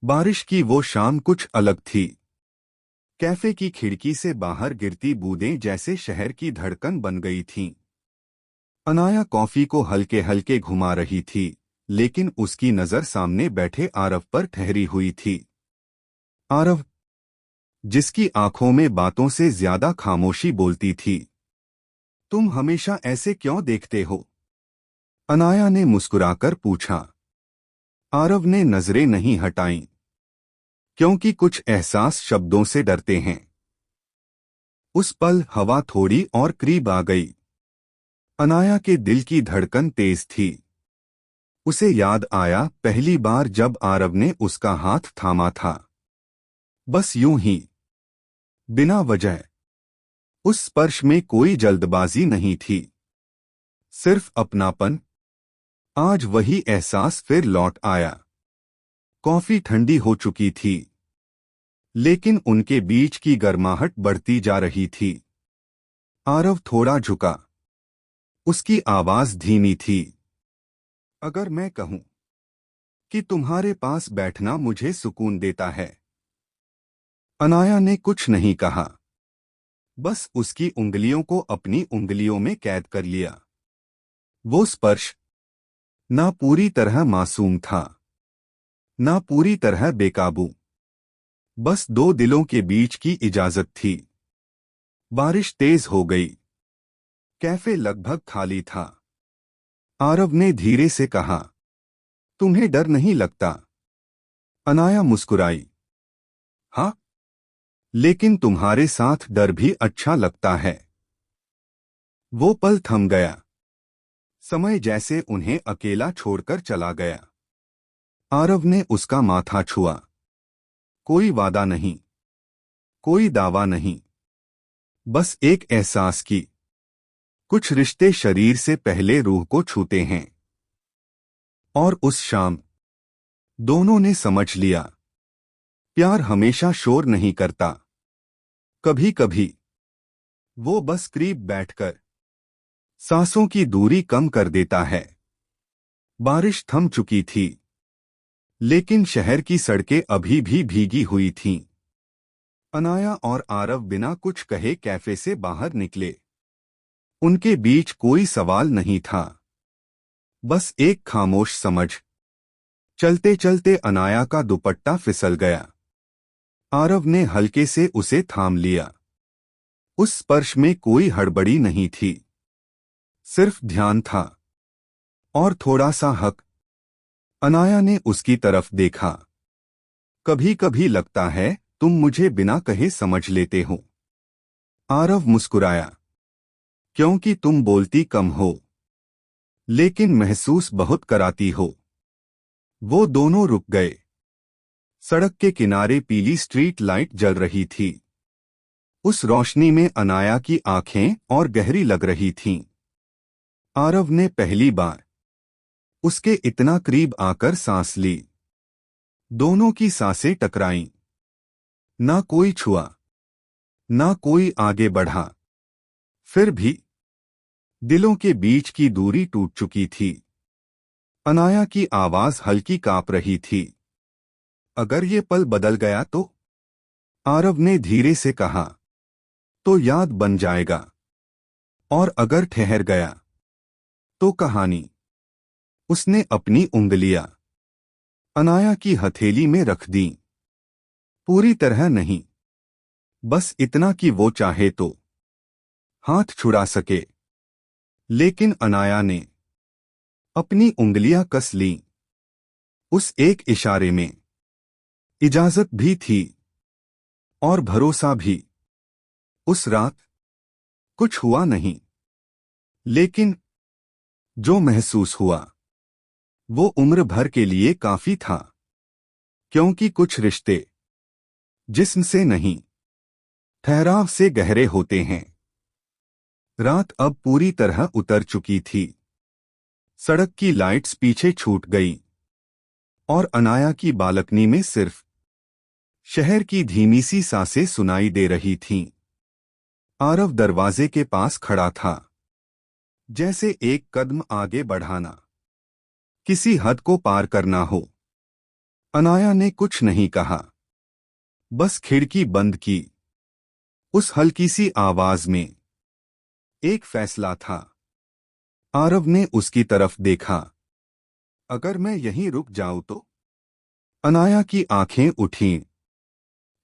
बारिश की वो शाम कुछ अलग थी। कैफे की खिड़की से बाहर गिरती बूंदें जैसे शहर की धड़कन बन गई थीं। अनाया कॉफी को हल्के हल्के घुमा रही थी, लेकिन उसकी नजर सामने बैठे आरव पर ठहरी हुई थी। आरव, जिसकी आंखों में बातों से ज्यादा खामोशी बोलती थी। तुम हमेशा ऐसे क्यों देखते हो? अनाया ने मुस्कुराकर पूछा। आरव ने नजरें नहीं हटाईं, क्योंकि कुछ एहसास शब्दों से डरते हैं। उस पल हवा थोड़ी और करीब आ गई। अनाया के दिल की धड़कन तेज थी। उसे याद आया पहली बार जब आरव ने उसका हाथ थामा था। बस यूं ही, बिना वजह। उस स्पर्श में कोई जल्दबाजी नहीं थी, सिर्फ अपनापन। आज वही एहसास फिर लौट आया। कॉफी ठंडी हो चुकी थी, लेकिन उनके बीच की गर्माहट बढ़ती जा रही थी। आरव थोड़ा झुका। उसकी आवाज धीमी थी। अगर मैं कहूं कि तुम्हारे पास बैठना मुझे सुकून देता है। अनाया ने कुछ नहीं कहा, बस उसकी उंगलियों को अपनी उंगलियों में कैद कर लिया। वो स्पर्श ना पूरी तरह मासूम था, ना पूरी तरह बेकाबू। बस दो दिलों के बीच की इजाजत थी। बारिश तेज हो गई। कैफे लगभग खाली था। आरव ने धीरे से कहा, तुम्हें डर नहीं लगता? अनाया मुस्कुराई। हाँ, लेकिन तुम्हारे साथ डर भी अच्छा लगता है। वो पल थम गया। समय जैसे उन्हें अकेला छोड़कर चला गया। आरव ने उसका माथा छुआ। कोई वादा नहीं, कोई दावा नहीं, बस एक एहसास की कुछ रिश्ते शरीर से पहले रूह को छूते हैं। और उस शाम दोनों ने समझ लिया, प्यार हमेशा शोर नहीं करता। कभी कभी वो बस करीब बैठकर सांसों की दूरी कम कर देता है। बारिश थम चुकी थी, लेकिन शहर की सड़कें अभी भी भीगी हुई थीं। अनाया और आरव बिना कुछ कहे कैफे से बाहर निकले। उनके बीच कोई सवाल नहीं था, बस एक खामोश समझ। चलते चलते अनाया का दुपट्टा फिसल गया। आरव ने हल्के से उसे थाम लिया। उस स्पर्श में कोई हड़बड़ी नहीं थी, सिर्फ ध्यान था और थोड़ा सा हक। अनाया ने उसकी तरफ देखा। कभी कभी लगता है तुम मुझे बिना कहे समझ लेते हो। आरव मुस्कुराया। क्योंकि तुम बोलती कम हो, लेकिन महसूस बहुत कराती हो। वो दोनों रुक गए। सड़क के किनारे पीली स्ट्रीट लाइट जल रही थी। उस रोशनी में अनाया की आंखें और गहरी लग रही थीं। आरव ने पहली बार उसके इतना करीब आकर सांस ली। दोनों की सांसें टकराईं। ना कोई छुआ, ना कोई आगे बढ़ा। फिर भी दिलों के बीच की दूरी टूट चुकी थी। अनाया की आवाज हल्की कांप रही थी। अगर ये पल बदल गया तो? आरव ने धीरे से कहा। तो याद बन जाएगा। और अगर ठहर गया तो कहानी। उसने अपनी उंगलियां अनाया की हथेली में रख दी। पूरी तरह नहीं, बस इतना कि वो चाहे तो हाथ छुड़ा सके। लेकिन अनाया ने अपनी उंगलियां कस लीं। उस एक इशारे में इजाजत भी थी और भरोसा भी। उस रात कुछ हुआ नहीं, लेकिन जो महसूस हुआ वो उम्र भर के लिए काफी था। क्योंकि कुछ रिश्ते जिस्म से नहीं, ठहराव से गहरे होते हैं। रात अब पूरी तरह उतर चुकी थी। सड़क की लाइट्स पीछे छूट गई और अनाया की बालकनी में सिर्फ शहर की धीमी सी सांसें सुनाई दे रही थीं। आरव दरवाजे के पास खड़ा था, जैसे एक कदम आगे बढ़ाना किसी हद को पार करना हो। अनाया ने कुछ नहीं कहा, बस खिड़की बंद की। उस हल्की सी आवाज में एक फैसला था। आरव ने उसकी तरफ देखा। अगर मैं यहीं रुक जाऊं तो? अनाया की आंखें उठीं।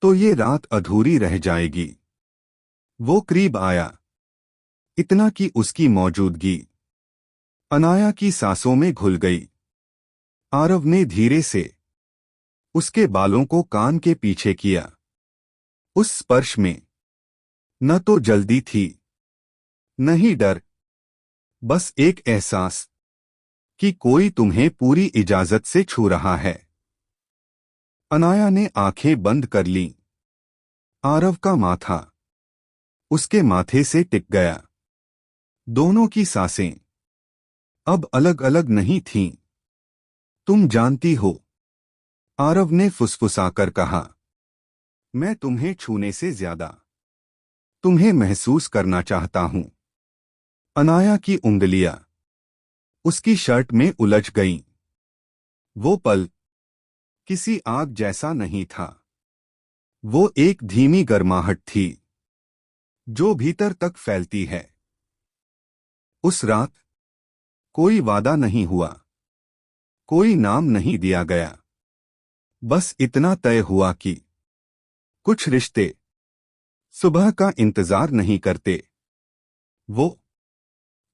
तो ये रात अधूरी रह जाएगी। वो करीब आया, इतना कि उसकी मौजूदगी अनाया की सांसों में घुल गई। आरव ने धीरे से उसके बालों को कान के पीछे किया। उस स्पर्श में न तो जल्दी थी, न ही डर, बस एक एहसास कि कोई तुम्हें पूरी इजाजत से छू रहा है। अनाया ने आंखें बंद कर लीं। आरव का माथा उसके माथे से टिक गया। दोनों की सांसें अब अलग अलग नहीं थीं। तुम जानती हो, आरव ने फुसफुसाकर कहा, मैं तुम्हें छूने से ज्यादा तुम्हें महसूस करना चाहता हूं। अनाया की उंगलियां उसकी शर्ट में उलझ गईं। वो पल किसी आग जैसा नहीं था। वो एक धीमी गर्माहट थी जो भीतर तक फैलती है। उस रात कोई वादा नहीं हुआ, कोई नाम नहीं दिया गया। बस इतना तय हुआ कि कुछ रिश्ते सुबह का इंतजार नहीं करते, वो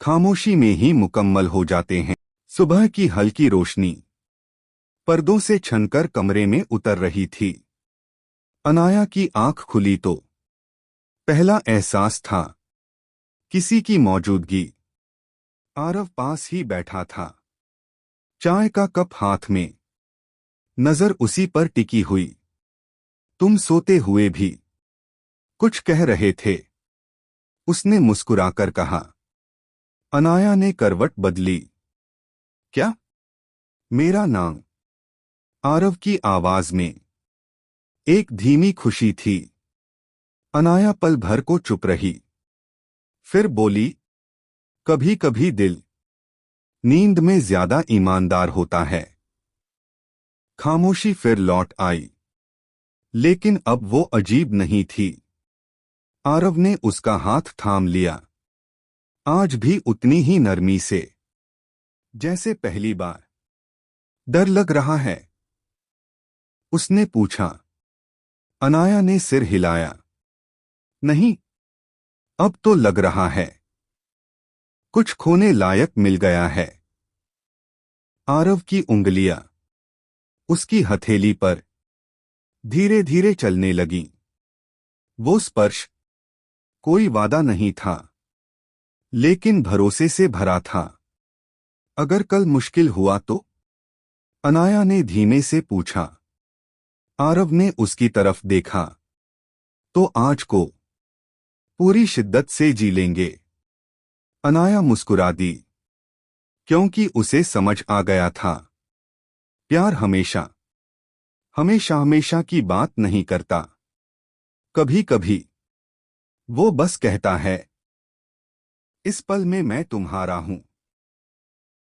खामोशी में ही मुकम्मल हो जाते हैं। सुबह की हल्की रोशनी पर्दों से छनकर कमरे में उतर रही थी। अनाया की आंख खुली तो पहला एहसास था किसी की मौजूदगी। आरव पास ही बैठा था, चाय का कप हाथ में, नजर उसी पर टिकी हुई। तुम सोते हुए भी कुछ कह रहे थे, उसने मुस्कुराकर कहा। अनाया ने करवट बदली। क्या? मेरा नाम? आरव की आवाज में एक धीमी खुशी थी। अनाया पल भर को चुप रही, फिर बोली, कभी कभी दिल नींद में ज्यादा ईमानदार होता है। खामोशी फिर लौट आई, लेकिन अब वो अजीब नहीं थी। आरव ने उसका हाथ थाम लिया, आज भी उतनी ही नरमी से जैसे पहली बार। डर लग रहा है? उसने पूछा। अनाया ने सिर हिलाया। नहीं, अब तो लग रहा है कुछ खोने लायक मिल गया है। आरव की उंगलियां उसकी हथेली पर धीरे धीरे चलने लगीं। वो स्पर्श कोई वादा नहीं था, लेकिन भरोसे से भरा था। अगर कल मुश्किल हुआ तो? अनाया ने धीमे से पूछा। आरव ने उसकी तरफ देखा। तो आज को पूरी शिद्दत से जी लेंगे। अनाया मुस्कुरा दी, क्योंकि उसे समझ आ गया था, प्यार हमेशा हमेशा हमेशा की बात नहीं करता। कभी कभी वो बस कहता है, इस पल में मैं तुम्हारा हूं।